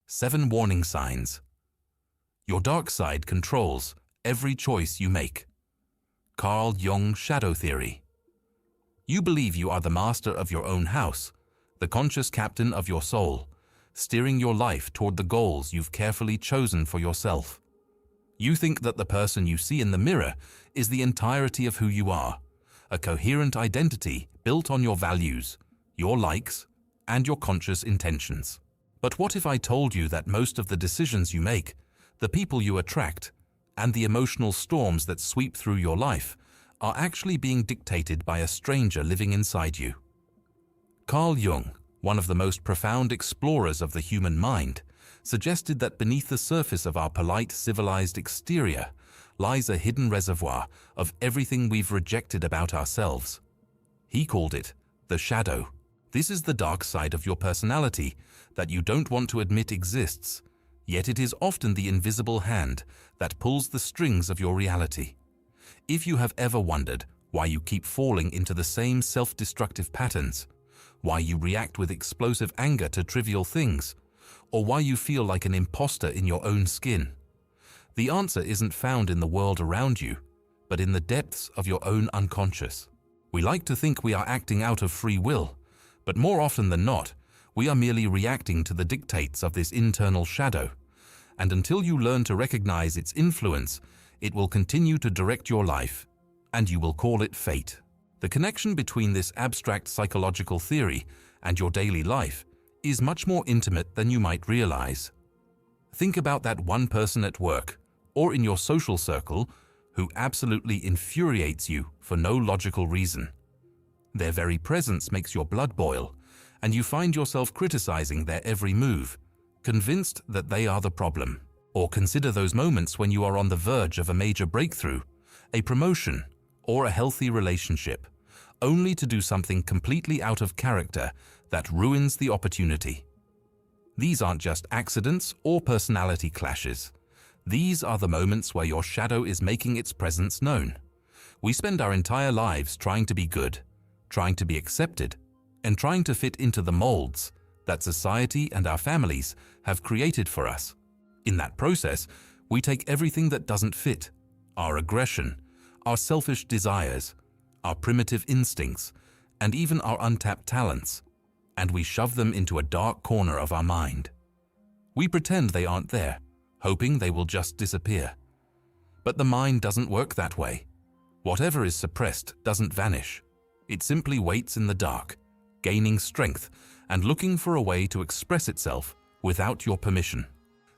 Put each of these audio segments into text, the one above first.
7 warning signs. Your dark side controls every choice you make. Carl Jung Shadow Theory. You believe you are the master of your own house, the conscious captain of your soul, steering your life toward the goals you've carefully chosen for yourself. You think that the person you see in the mirror is the entirety of who you are, a coherent identity built on your values, your likes, and your conscious intentions. But what if I told you that most of the decisions you make, the people you attract, and the emotional storms that sweep through your life are actually being dictated by a stranger living inside you? Carl Jung, one of the most profound explorers of the human mind, suggested that beneath the surface of our polite, civilized exterior lies a hidden reservoir of everything we've rejected about ourselves. He called it the shadow. This is the dark side of your personality that you don't want to admit exists, yet it is often the invisible hand that pulls the strings of your reality. If you have ever wondered why you keep falling into the same self-destructive patterns, why you react with explosive anger to trivial things, or why you feel like an imposter in your own skin, the answer isn't found in the world around you, but in the depths of your own unconscious. We like to think we are acting out of free will, but more often than not, we are merely reacting to the dictates of this internal shadow, and until you learn to recognize its influence, it will continue to direct your life, and you will call it fate. The connection between this abstract psychological theory and your daily life is much more intimate than you might realize. Think about that one person at work or in your social circle who absolutely infuriates you for no logical reason. Their very presence makes your blood boil, and you find yourself criticizing their every move, convinced that they are the problem. Or consider those moments when you are on the verge of a major breakthrough, a promotion, or a healthy relationship, only to do something completely out of character that ruins the opportunity. These aren't just accidents or personality clashes. These are the moments where your shadow is making its presence known. We spend our entire lives trying to be good, trying to be accepted, and trying to fit into the molds that society and our families have created for us. In that process, we take everything that doesn't fit, our aggression, our selfish desires, our primitive instincts, and even our untapped talents, and we shove them into a dark corner of our mind. We pretend they aren't there, hoping they will just disappear. But the mind doesn't work that way. Whatever is suppressed doesn't vanish. It simply waits in the dark, gaining strength and looking for a way to express itself without your permission.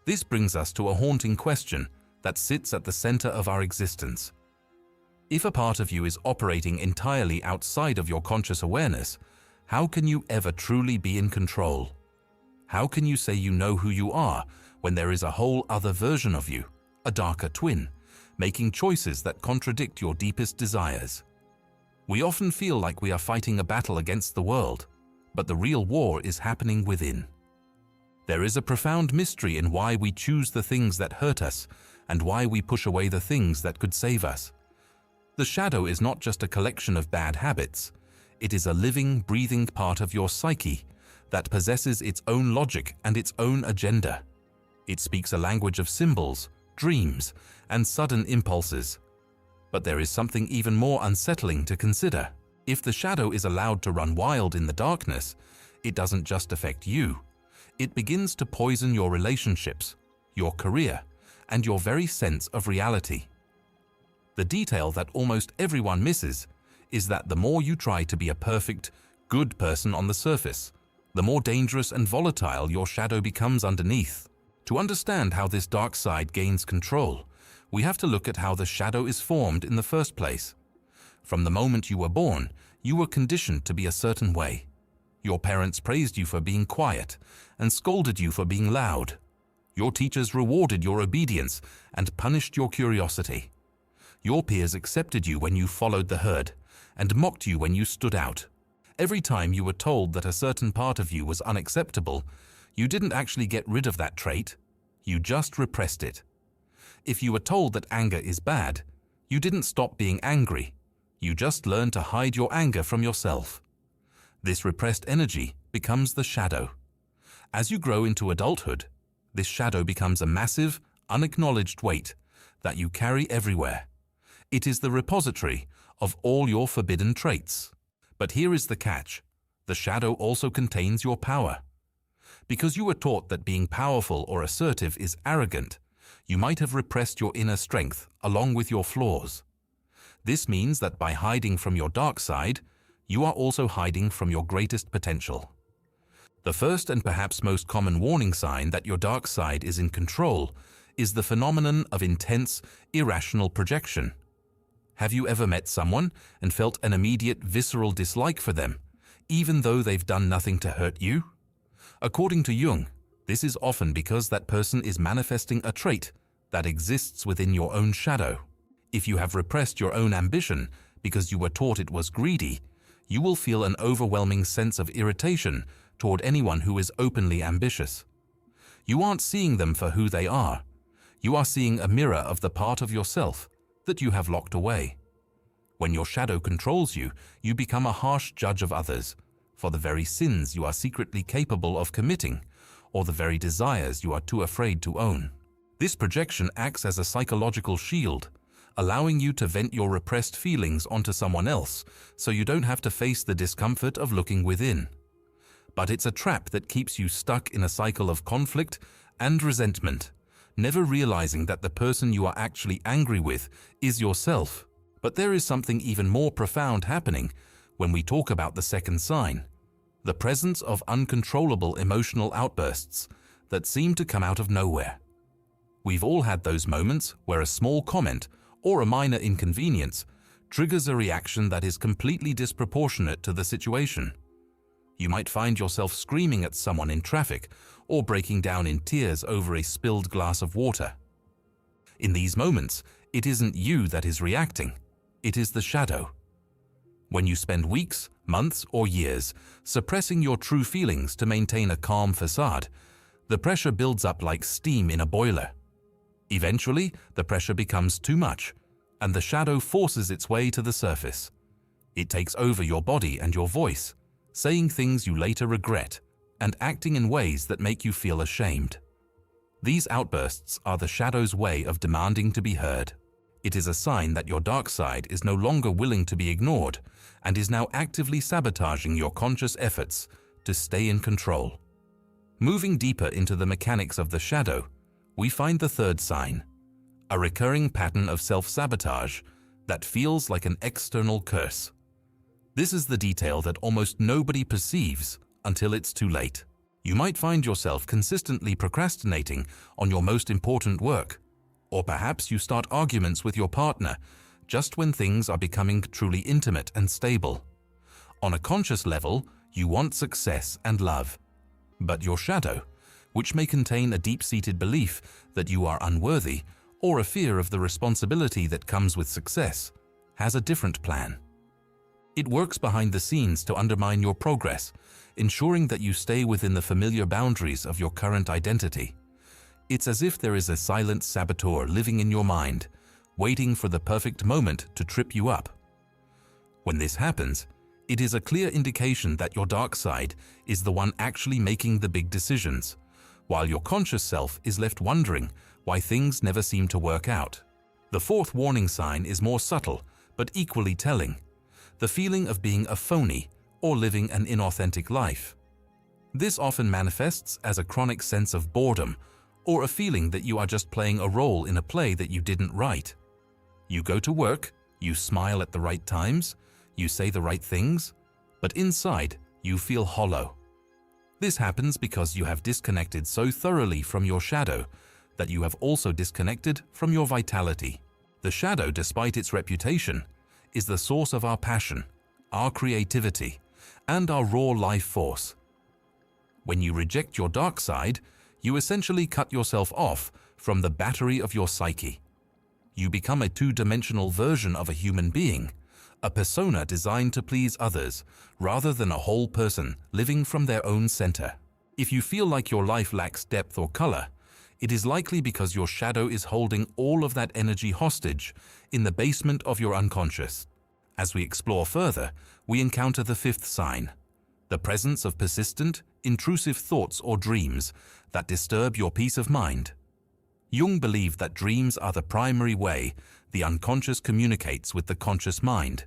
This brings us to a haunting question that sits at the center of our existence. If a part of you is operating entirely outside of your conscious awareness, how can you ever truly be in control? How can you say you know who you are when there is a whole other version of you, a darker twin, making choices that contradict your deepest desires? We often feel like we are fighting a battle against the world, but the real war is happening within. There is a profound mystery in why we choose the things that hurt us and why we push away the things that could save us. The shadow is not just a collection of bad habits. It is a living, breathing part of your psyche that possesses its own logic and its own agenda. It speaks a language of symbols, dreams, and sudden impulses. But there is something even more unsettling to consider. If the shadow is allowed to run wild in the darkness, it doesn't just affect you. It begins to poison your relationships, your career, and your very sense of reality. The detail that almost everyone misses is that the more you try to be a perfect, good person on the surface, the more dangerous and volatile your shadow becomes underneath. To understand how this dark side gains control, we have to look at how the shadow is formed in the first place. From the moment you were born, you were conditioned to be a certain way. Your parents praised you for being quiet and scolded you for being loud. Your teachers rewarded your obedience and punished your curiosity. Your peers accepted you when you followed the herd and mocked you when you stood out. Every time you were told that a certain part of you was unacceptable, you didn't actually get rid of that trait. You just repressed it. If you were told that anger is bad, you didn't stop being angry. You just learned to hide your anger from yourself. This repressed energy becomes the shadow. As you grow into adulthood, this shadow becomes a massive, unacknowledged weight that you carry everywhere. It is the repository of all your forbidden traits. But here is the catch. The shadow also contains your power. Because you were taught that being powerful or assertive is arrogant, you might have repressed your inner strength along with your flaws. This means that by hiding from your dark side, you are also hiding from your greatest potential. The first and perhaps most common warning sign that your dark side is in control is the phenomenon of intense, irrational projection. Have you ever met someone and felt an immediate visceral dislike for them, even though they've done nothing to hurt you? According to Jung, this is often because that person is manifesting a trait that exists within your own shadow. If you have repressed your own ambition because you were taught it was greedy, you will feel an overwhelming sense of irritation toward anyone who is openly ambitious. You aren't seeing them for who they are. You are seeing a mirror of the part of yourself that you have locked away. When your shadow controls you, you become a harsh judge of others for the very sins you are secretly capable of committing or the very desires you are too afraid to own. This projection acts as a psychological shield, allowing you to vent your repressed feelings onto someone else so you don't have to face the discomfort of looking within. But it's a trap that keeps you stuck in a cycle of conflict and resentment, never realizing that the person you are actually angry with is yourself. But there is something even more profound happening when we talk about the second sign, the presence of uncontrollable emotional outbursts that seem to come out of nowhere. We've all had those moments where a small comment or a minor inconvenience triggers a reaction that is completely disproportionate to the situation. You might find yourself screaming at someone in traffic or breaking down in tears over a spilled glass of water. In these moments, it isn't you that is reacting, it is the shadow. When you spend weeks, months, or years suppressing your true feelings to maintain a calm facade, the pressure builds up like steam in a boiler. Eventually, the pressure becomes too much, and the shadow forces its way to the surface. It takes over your body and your voice, saying things you later regret, and acting in ways that make you feel ashamed. These outbursts are the shadow's way of demanding to be heard. It is a sign that your dark side is no longer willing to be ignored and is now actively sabotaging your conscious efforts to stay in control. Moving deeper into the mechanics of the shadow, we find the third sign, a recurring pattern of self-sabotage that feels like an external curse. This is the detail that almost nobody perceives until it's too late. You might find yourself consistently procrastinating on your most important work, or perhaps you start arguments with your partner just when things are becoming truly intimate and stable. On a conscious level, you want success and love. But your shadow, which may contain a deep-seated belief that you are unworthy or a fear of the responsibility that comes with success, has a different plan. It works behind the scenes to undermine your progress, ensuring that you stay within the familiar boundaries of your current identity. It's as if there is a silent saboteur living in your mind, waiting for the perfect moment to trip you up. When this happens, it is a clear indication that your dark side is the one actually making the big decisions, while your conscious self is left wondering why things never seem to work out. The fourth warning sign is more subtle, but equally telling: the feeling of being a phony or living an inauthentic life. This often manifests as a chronic sense of boredom or a feeling that you are just playing a role in a play that you didn't write. You go to work, you smile at the right times, you say the right things, but inside you feel hollow. This happens because you have disconnected so thoroughly from your shadow that you have also disconnected from your vitality. The shadow, despite its reputation, is the source of our passion, our creativity, and our raw life force. When you reject your dark side, you essentially cut yourself off from the battery of your psyche. You become a two-dimensional version of a human being, a persona designed to please others, rather than a whole person living from their own center. If you feel like your life lacks depth or color, it is likely because your shadow is holding all of that energy hostage in the basement of your unconscious. As we explore further, we encounter the fifth sign, the presence of persistent, intrusive thoughts or dreams that disturb your peace of mind. Jung believed that dreams are the primary way the unconscious communicates with the conscious mind.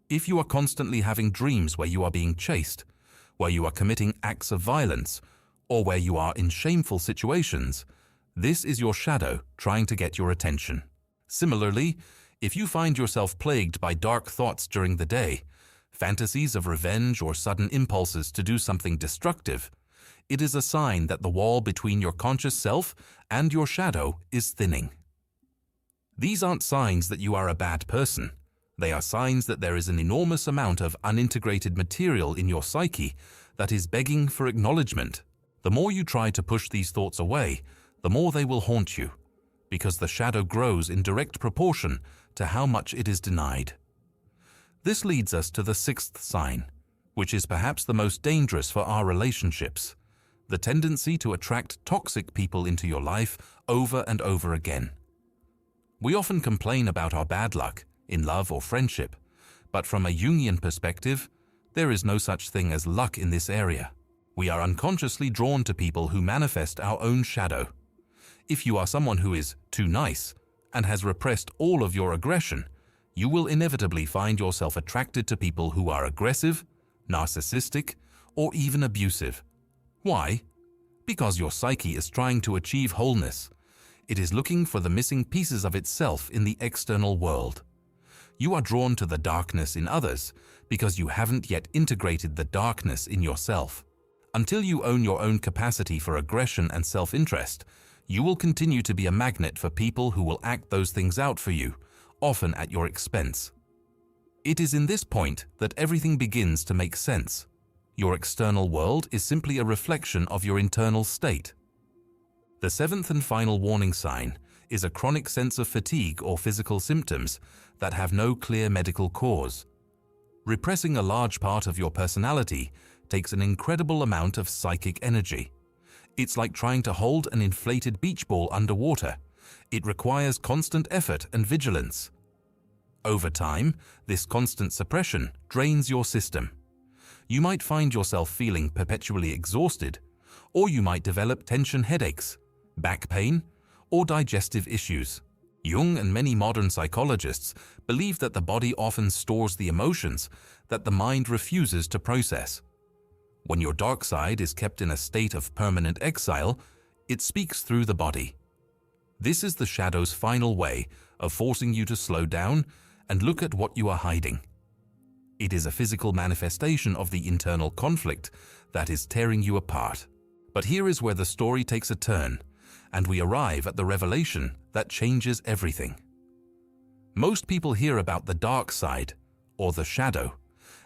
If you are constantly having dreams where you are being chased, where you are committing acts of violence, or where you are in shameful situations, this is your shadow trying to get your attention. Similarly, if you find yourself plagued by dark thoughts during the day, fantasies of revenge or sudden impulses to do something destructive, it is a sign that the wall between your conscious self and your shadow is thinning. These aren't signs that you are a bad person. They are signs that there is an enormous amount of unintegrated material in your psyche that is begging for acknowledgement. The more you try to push these thoughts away, the more they will haunt you, because the shadow grows in direct proportion to how much it is denied. This leads us to the sixth sign, which is perhaps the most dangerous for our relationships: the tendency to attract toxic people into your life over and over again. We often complain about our bad luck in love or friendship, but from a Jungian perspective, there is no such thing as luck in this area. We are unconsciously drawn to people who manifest our own shadow. If you are someone who is too nice and has repressed all of your aggression, you will inevitably find yourself attracted to people who are aggressive, narcissistic, or even abusive. Why? Because your psyche is trying to achieve wholeness. It is looking for the missing pieces of itself in the external world. You are drawn to the darkness in others because you haven't yet integrated the darkness in yourself. Until you own your own capacity for aggression and self-interest, you will continue to be a magnet for people who will act those things out for you, often at your expense. It is in this point that everything begins to make sense. Your external world is simply a reflection of your internal state. The seventh and final warning sign is a chronic sense of fatigue or physical symptoms that have no clear medical cause. Repressing a large part of your personality takes an incredible amount of psychic energy. It's like trying to hold an inflated beach ball underwater. It requires constant effort and vigilance. Over time, this constant suppression drains your system. You might find yourself feeling perpetually exhausted, or you might develop tension headaches, back pain, or digestive issues. Jung and many modern psychologists believe that the body often stores the emotions that the mind refuses to process. When your dark side is kept in a state of permanent exile, it speaks through the body. This is the shadow's final way of forcing you to slow down and look at what you are hiding. It is a physical manifestation of the internal conflict that is tearing you apart. But here is where the story takes a turn, and we arrive at the revelation that changes everything. Most people hear about the dark side, or the shadow,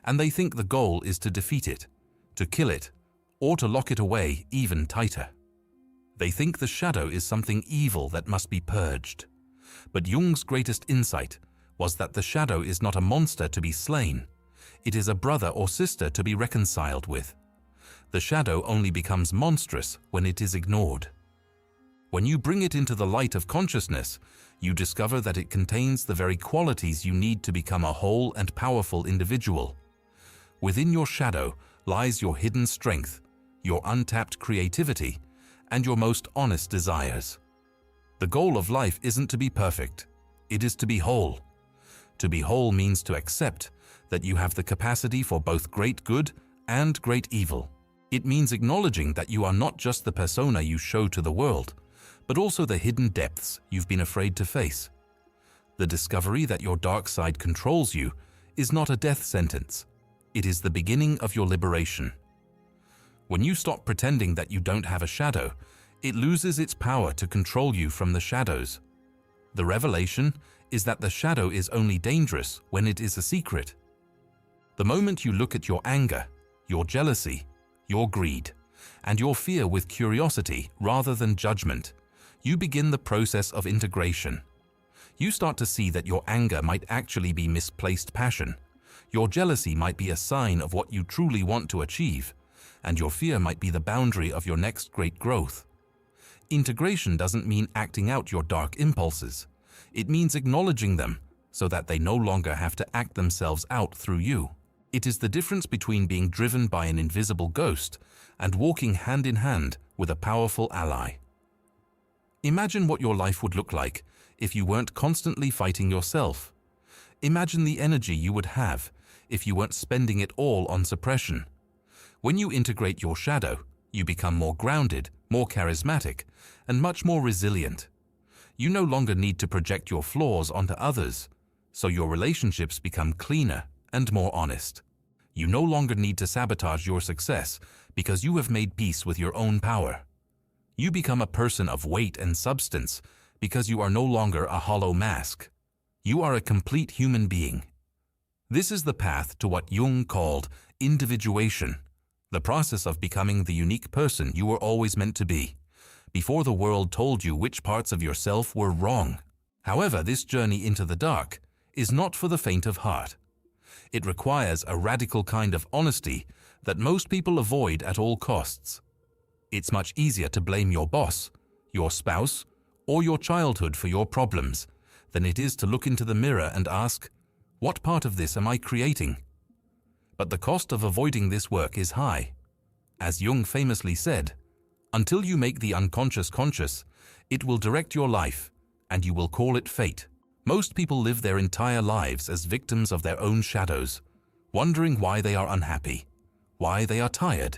and they think the goal is to defeat it, to kill it, or to lock it away even tighter. They think the shadow is something evil that must be purged. But Jung's greatest insight was that the shadow is not a monster to be slain. It is a brother or sister to be reconciled with. The shadow only becomes monstrous when it is ignored. When you bring it into the light of consciousness, you discover that it contains the very qualities you need to become a whole and powerful individual. Within your shadow lies your hidden strength, your untapped creativity, and your most honest desires. The goal of life isn't to be perfect, it is to be whole. To be whole means to accept that you have the capacity for both great good and great evil. It means acknowledging that you are not just the persona you show to the world, but also the hidden depths you've been afraid to face. The discovery that your dark side controls you is not a death sentence. It is the beginning of your liberation. When you stop pretending that you don't have a shadow, it loses its power to control you from the shadows. The revelation is that the shadow is only dangerous when it is a secret. The moment you look at your anger, your jealousy, your greed, and your fear with curiosity rather than judgment, you begin the process of integration. You start to see that your anger might actually be misplaced passion, your jealousy might be a sign of what you truly want to achieve, and your fear might be the boundary of your next great growth. Integration doesn't mean acting out your dark impulses. It means acknowledging them so that they no longer have to act themselves out through you. It is the difference between being driven by an invisible ghost and walking hand in hand with a powerful ally. Imagine what your life would look like if you weren't constantly fighting yourself. Imagine the energy you would have if you weren't spending it all on suppression. When you integrate your shadow, you become more grounded, more charismatic, and much more resilient. You no longer need to project your flaws onto others, so your relationships become cleaner and more honest. You no longer need to sabotage your success because you have made peace with your own power. You become a person of weight and substance because you are no longer a hollow mask. You are a complete human being. This is the path to what Jung called individuation, the process of becoming the unique person you were always meant to be, before the world told you which parts of yourself were wrong. However, this journey into the dark is not for the faint of heart. It requires a radical kind of honesty that most people avoid at all costs. It's much easier to blame your boss, your spouse, or your childhood for your problems than it is to look into the mirror and ask, what part of this am I creating? But the cost of avoiding this work is high. As Jung famously said, until you make the unconscious conscious, it will direct your life, and you will call it fate. Most people live their entire lives as victims of their own shadows, wondering why they are unhappy, why they are tired,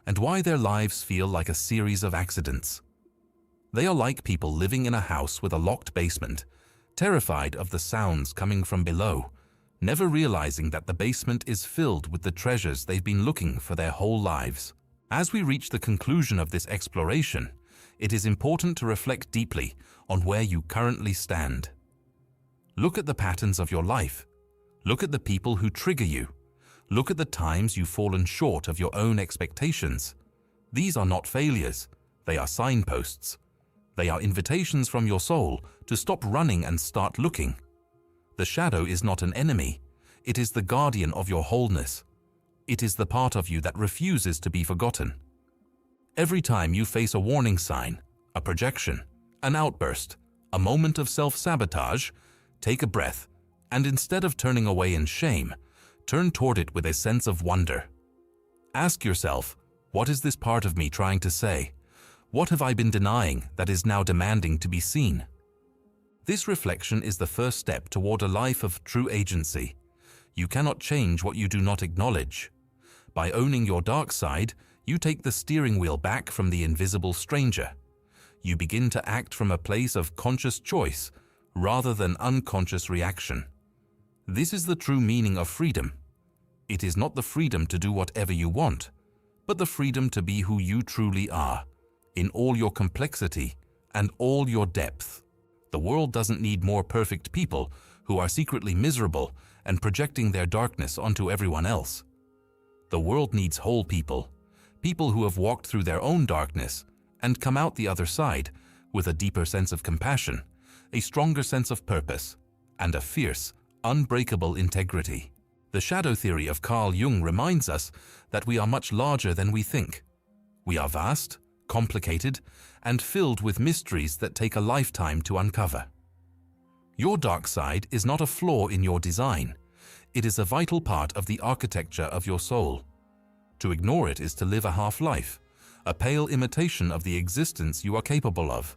and why their lives feel like a series of accidents. They are like people living in a house with a locked basement, terrified of the sounds coming from below, never realizing that the basement is filled with the treasures they've been looking for their whole lives. As we reach the conclusion of this exploration, it is important to reflect deeply on where you currently stand. Look at the patterns of your life. Look at the people who trigger you. Look at the times you've fallen short of your own expectations. These are not failures. They are signposts. They are invitations from your soul to stop running and start looking. The shadow is not an enemy. It is the guardian of your wholeness. It is the part of you that refuses to be forgotten. Every time you face a warning sign, a projection, an outburst, a moment of self-sabotage, take a breath, and instead of turning away in shame, turn toward it with a sense of wonder. Ask yourself, what is this part of me trying to say? What have I been denying that is now demanding to be seen? This reflection is the first step toward a life of true agency. You cannot change what you do not acknowledge. By owning your dark side, you take the steering wheel back from the invisible stranger. You begin to act from a place of conscious choice rather than unconscious reaction. This is the true meaning of freedom. It is not the freedom to do whatever you want, but the freedom to be who you truly are, in all your complexity and all your depth. The world doesn't need more perfect people who are secretly miserable and projecting their darkness onto everyone else. The world needs whole people, people who have walked through their own darkness and come out the other side with a deeper sense of compassion, a stronger sense of purpose, and a fierce, unbreakable integrity. The shadow theory of Carl Jung reminds us that we are much larger than we think. We are vast, complicated, and filled with mysteries that take a lifetime to uncover. Your dark side is not a flaw in your design. It is a vital part of the architecture of your soul. To ignore it is to live a half-life, a pale imitation of the existence you are capable of.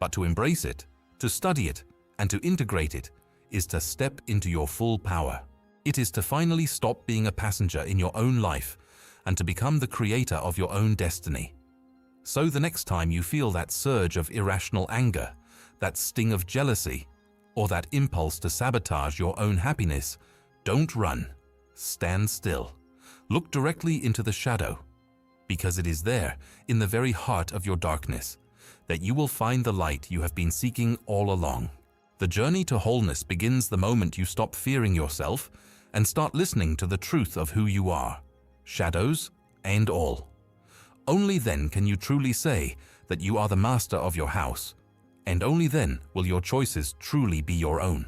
But to embrace it, to study it, and to integrate it is to step into your full power. It is to finally stop being a passenger in your own life and to become the creator of your own destiny. So the next time you feel that surge of irrational anger, that sting of jealousy, or that impulse to sabotage your own happiness, don't run. Stand still. Look directly into the shadow, because it is there, in the very heart of your darkness, that you will find the light you have been seeking all along. The journey to wholeness begins the moment you stop fearing yourself and start listening to the truth of who you are, shadows and all. Only then can you truly say that you are the master of your house, and only then will your choices truly be your own.